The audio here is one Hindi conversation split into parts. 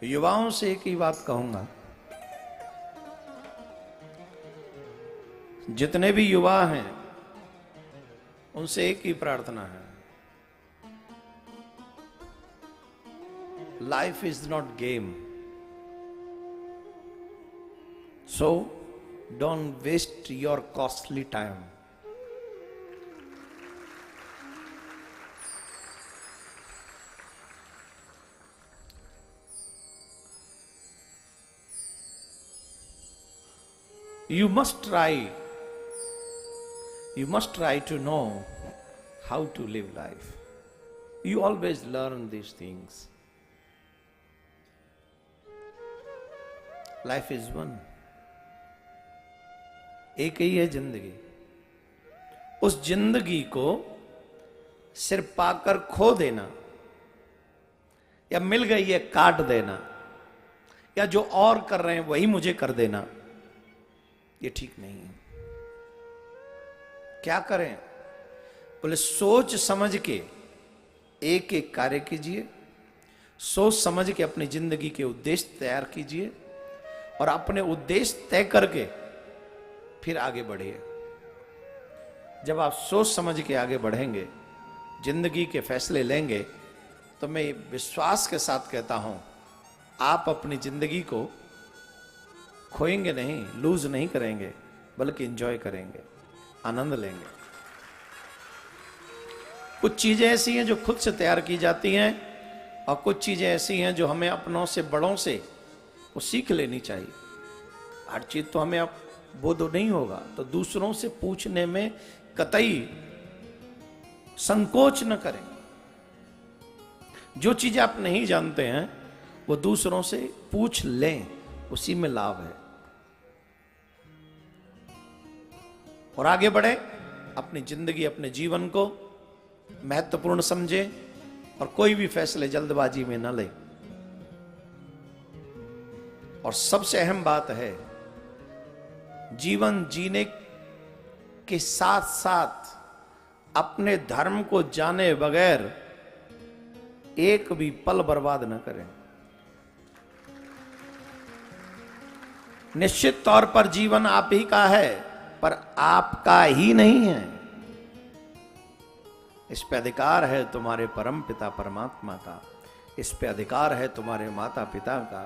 युवाओं से एक ही बात कहूंगा, जितने भी युवा हैं उनसे एक ही प्रार्थना है, life is not game, so don't waste your costly time. You must try to know how to live life. You always learn these things. Life is one. एक ही है जिंदगी। उस जिंदगी को सिर्फ पाकर खो देना, या मिल गई है काट देना, या जो और कर रहे हैं वही मुझे कर देना, ये ठीक नहीं है। क्या करें? बोले सोच समझ के एक एक कार्य कीजिए, सोच समझ के अपनी जिंदगी के उद्देश्य तैयार कीजिए और अपने उद्देश्य तय करके फिर आगे बढ़िए। जब आप सोच समझ के आगे बढ़ेंगे, जिंदगी के फैसले लेंगे, तो मैं विश्वास के साथ कहता हूं, आप अपनी जिंदगी को खोएंगे नहीं, लूज नहीं करेंगे, बल्कि एंजॉय करेंगे, आनंद लेंगे। कुछ चीजें ऐसी हैं जो खुद से तैयार की जाती हैं, और कुछ चीजें ऐसी हैं जो हमें अपनों से, बड़ों से वो सीख लेनी चाहिए। हर चीज तो हमें अब बोध नहीं होगा, तो दूसरों से पूछने में कतई संकोच न करें। जो चीज आप नहीं जानते हैं वो दूसरों से पूछ लें, उसी में लाभ है। और आगे बढ़े, अपनी जिंदगी, अपने जीवन को महत्वपूर्ण समझे और कोई भी फैसले जल्दबाजी में न ले। और सबसे अहम बात है, जीवन जीने के साथ साथ अपने धर्म को जाने बगैर एक भी पल बर्बाद न करें। निश्चित तौर पर जीवन आप ही का है, पर आपका ही नहीं है। इस पे अधिकार है तुम्हारे परम पिता परमात्मा का, इस पे अधिकार है तुम्हारे माता पिता का,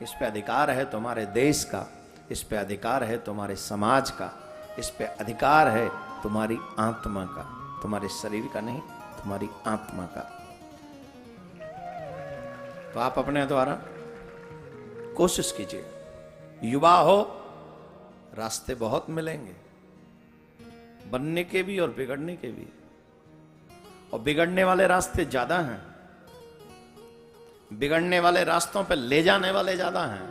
इस पे अधिकार है तुम्हारे देश का, इस पे अधिकार है तुम्हारे समाज का, इस पे अधिकार है तुम्हारी आत्मा का, तुम्हारे शरीर का नहीं, तुम्हारी आत्मा का। तो आप अपने द्वारा कोशिश कीजिए। युवा हो, रास्ते बहुत मिलेंगे, बनने के भी और बिगड़ने के भी, और बिगड़ने वाले रास्ते ज्यादा हैं, बिगड़ने वाले रास्तों पे ले जाने वाले ज्यादा हैं,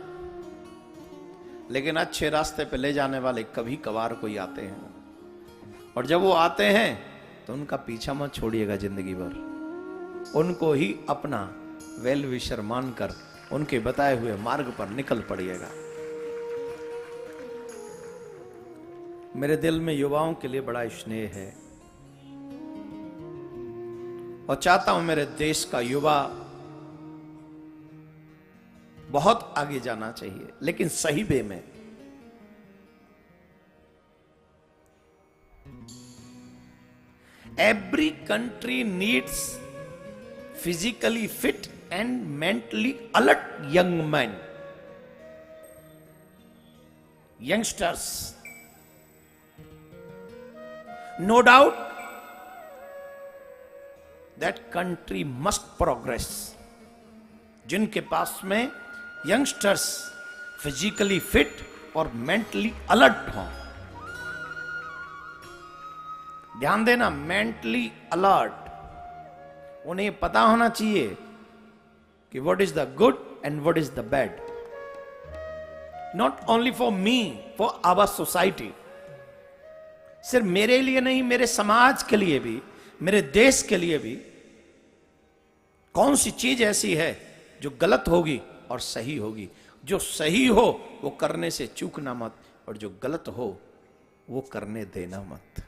लेकिन अच्छे रास्ते पे ले जाने वाले कभी कभार कोई आते हैं, और जब वो आते हैं तो उनका पीछा मत छोड़िएगा जिंदगी भर। उनको ही अपना वेल विशर मानकर उनके बताए हुए मार्ग पर निकल पड़िएगा। मेरे दिल में युवाओं के लिए बड़ा स्नेह है, और चाहता हूं मेरे देश का युवा बहुत आगे जाना चाहिए, लेकिन सही वे में। Every country needs physically fit and mentally alert young man, youngsters. No doubt that country must progress. जिनके पास में यंगस्टर्स फिजिकली फिट और मेंटली अलर्ट हों। ध्यान देना, मेंटली अलर्ट। उन्हें पता होना चाहिए कि what is the good and what is the bad, not only for me, for our society. सिर्फ मेरे लिए नहीं, मेरे समाज के लिए भी, मेरे देश के लिए भी। कौन सी चीज ऐसी है जो गलत होगी और सही होगी? जो सही हो वो करने से चूकना मत, और जो गलत हो वो करने देना मत।